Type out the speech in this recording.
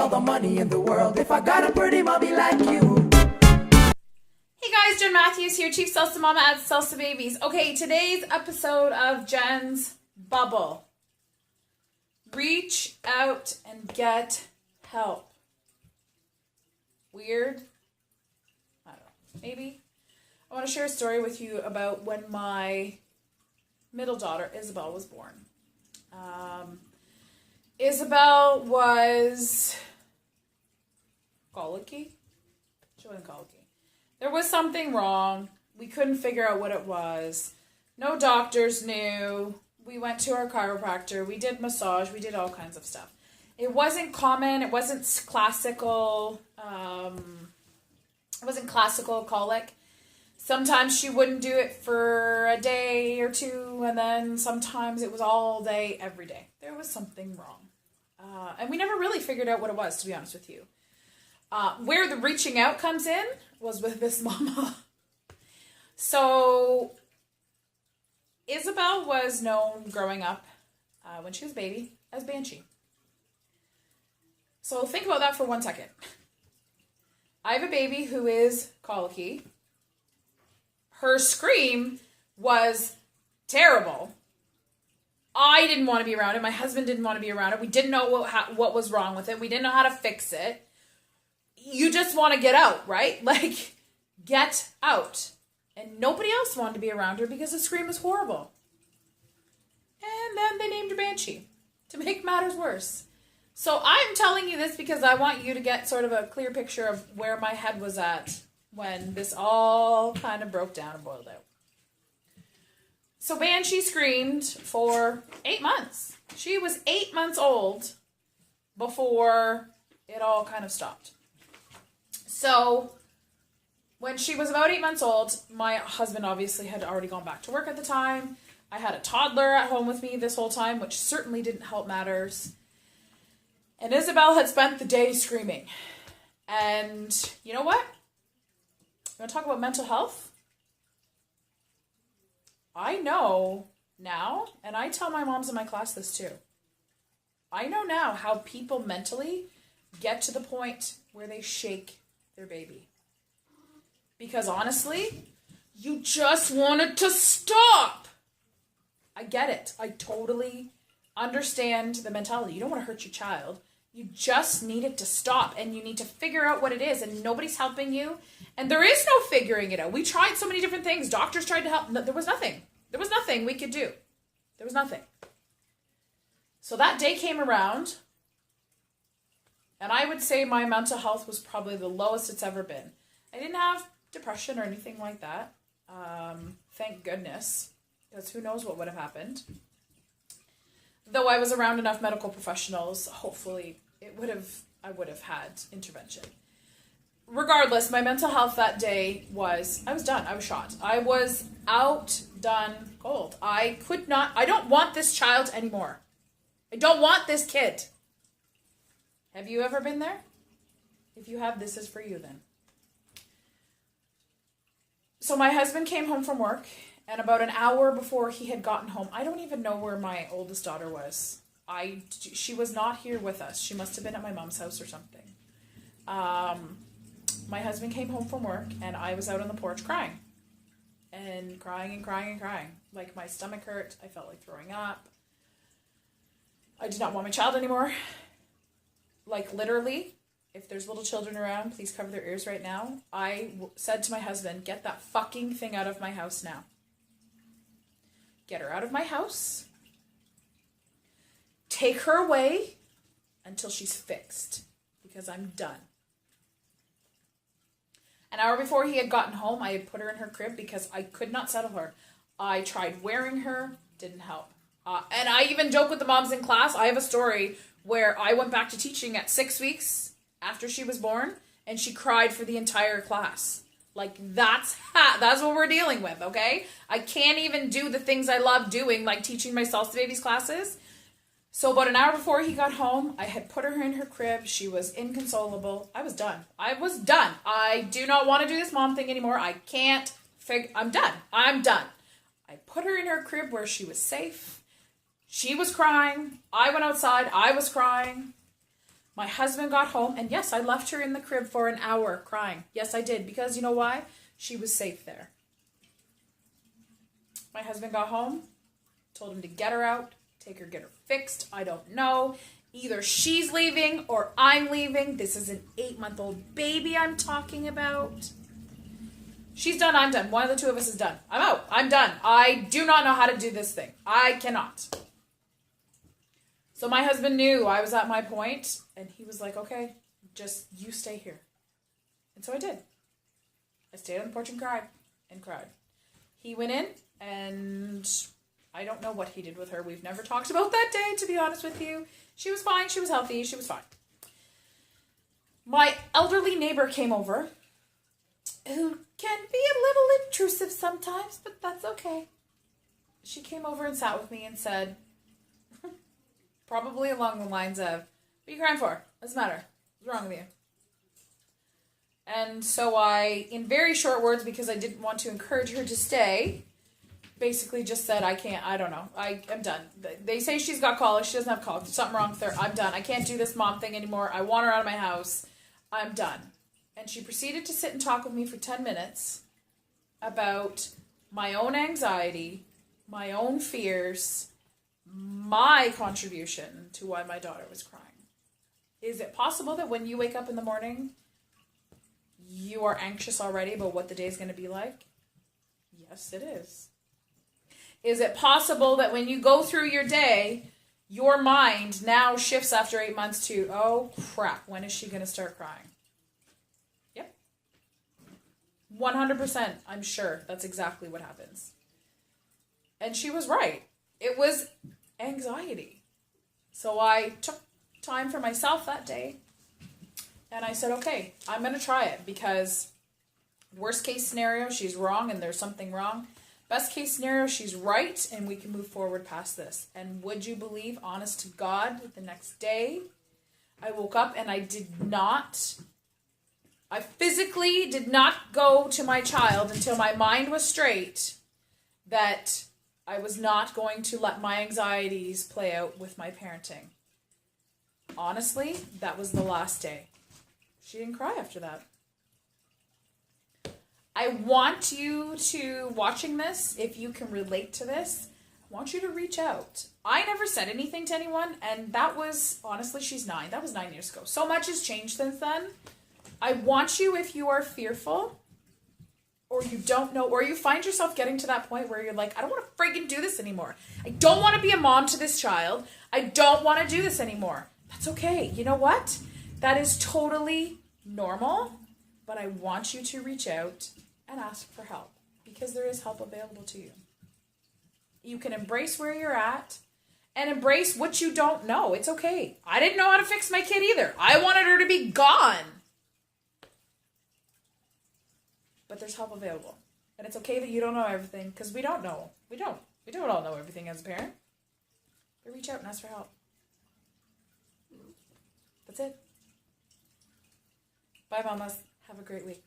all the money in the world if I got a pretty mommy like you. Hey guys, Jen Matthews here, Chief Salsa Mama at Salsa Babies. Okay, today's episode of Jen's Bubble. Reach out and get help. Weird? I don't know. Maybe. I want to share a story with you about when my middle daughter, Isabel, was born. Isabel was colicky. She wasn't colicky. There was something wrong. We couldn't figure out what it was. No doctors knew. We went to our chiropractor. We did massage. We did all kinds of stuff. It wasn't common. It wasn't classical. It wasn't classical colic. Sometimes she wouldn't do it for a day or two, and then sometimes it was all day, every day. There was something wrong. And we never really figured out what it was, to be honest with you. Where the reaching out comes in was with this mama. So, Isabel was known growing up, when she was a baby, as Banshee. So think about that for 1 second. I have a baby who is colicky. Her scream was terrible. I didn't want to be around it. My husband didn't want to be around it. We didn't know what was wrong with it. We didn't know how to fix it. You just want to get out, right? Like, get out. And nobody else wanted to be around her because the scream was horrible. And then they named her Banshee to make matters worse. So I'm telling you this because I want you to get sort of a clear picture of where my head was at when this all kind of broke down and boiled out. So Banshee screamed for 8 months. She was 8 months old before it all kind of stopped. So when she was about 8 months old, my husband obviously had already gone back to work at the time. I had a toddler at home with me this whole time, which certainly didn't help matters. And Isabel had spent the day screaming. And you know what? You want to talk about mental health? I know now, and I tell my moms in my class this too. I know now how people mentally get to the point where they shake their baby. Because honestly, you just want it to stop. I get it. I totally understand the mentality. You don't want to hurt your child. You just need it to stop, and you need to figure out what it is, and nobody's helping you. And there is no figuring it out. We tried so many different things. Doctors tried to help. No, there was nothing. There was nothing we could do. There was nothing. So that day came around, and I would say my mental health was probably the lowest it's ever been. I didn't have depression or anything like that. Thank goodness, because who knows what would have happened. Though I was around enough medical professionals, hopefully I would have had intervention. Regardless, my mental health that day was, I was done. I was shot. I was outdone cold. I don't want this child anymore. I don't want this kid. Have you ever been there? If you have, this is for you then. So my husband came home from work, and about an hour before he had gotten home, I don't even know where my oldest daughter was. She was not here with us. She must have been at my mom's house or something. My husband came home from work, and I was out on the porch crying. And crying and crying and crying. Like, my stomach hurt. I felt like throwing up. I did not want my child anymore. Like, literally, if there's little children around, please cover their ears right now. I said to my husband, get that fucking thing out of my house now. Get her out of my house. Take her away until she's fixed. Because I'm done. An hour before he had gotten home, I had put her in her crib because I could not settle her. I tried wearing her, didn't help. And I even joke with the moms in class. I have a story where I went back to teaching at 6 weeks after she was born, and she cried for the entire class. Like, that's what we're dealing with, okay? I can't even do the things I love doing, like teaching my Salsa Babies classes. So about an hour before he got home, I had put her in her crib. She was inconsolable. I was done. I do not want to do this mom thing anymore. I can't I'm done. I put her in her crib where she was safe. She was crying. I went outside. I was crying. My husband got home, and yes, I left her in the crib for an hour crying. Yes, I did, because you know why? She was safe there. My husband got home, told him to get her out, get her fixed. I don't know. Either she's leaving or I'm leaving. This is an 8-month-old baby I'm talking about. She's done, I'm done. One of the two of us is done. I'm out. I'm done. I do not know how to do this thing. I cannot. So my husband knew I was at my point, and he was like, okay, just you stay here. And so I did. I stayed on the porch and cried. He went in, and I don't know what he did with her. We've never talked about that day, to be honest with you. She was fine. She was healthy. She was fine. My elderly neighbor came over, who can be a little intrusive sometimes, but that's okay. She came over and sat with me and said, probably along the lines of, what are you crying for? What's the matter? What's wrong with you? And so I, in very short words, because I didn't want to encourage her to stay, basically just said, I don't know. I'm done. They say she's got colic. She doesn't have colic. There's something wrong with her. I'm done. I can't do this mom thing anymore. I want her out of my house. I'm done. And she proceeded to sit and talk with me for 10 minutes about my own anxiety, my own fears, my contribution to why my daughter was crying. Is it possible that when you wake up in the morning, you are anxious already about what the day is going to be like? Yes, it is. Is it possible that when you go through your day, your mind now shifts after 8 months to, oh crap, when is she going to start crying? Yep. 100%, I'm sure that's exactly what happens. And she was right. It was anxiety. So I took time for myself that day, and I said, okay, I'm going to try it, because worst case scenario, she's wrong and there's something wrong. Best case scenario, she's right, and we can move forward past this. And would you believe, honest to God, the next day, I woke up and I physically did not go to my child until my mind was straight, that I was not going to let my anxieties play out with my parenting. Honestly, that was the last day. She didn't cry after that. I want you to, watching this, if you can relate to this, I want you to reach out. I never said anything to anyone, and that was, honestly, she's 9. That was 9 years ago. So much has changed since then. I want you, if you are fearful, or you don't know, or you find yourself getting to that point where you're like, I don't want to freaking do this anymore. I don't want to be a mom to this child. I don't want to do this anymore. That's okay. You know what? That is totally normal, but I want you to reach out and ask for help, because there is help available to you. You can embrace where you're at and embrace what you don't know. It's okay. I didn't know how to fix my kid either. I wanted her to be gone. But there's help available. And it's okay that you don't know everything, because we don't know. We don't all know everything as a parent. But reach out and ask for help. That's it. Bye, mamas. Have a great week.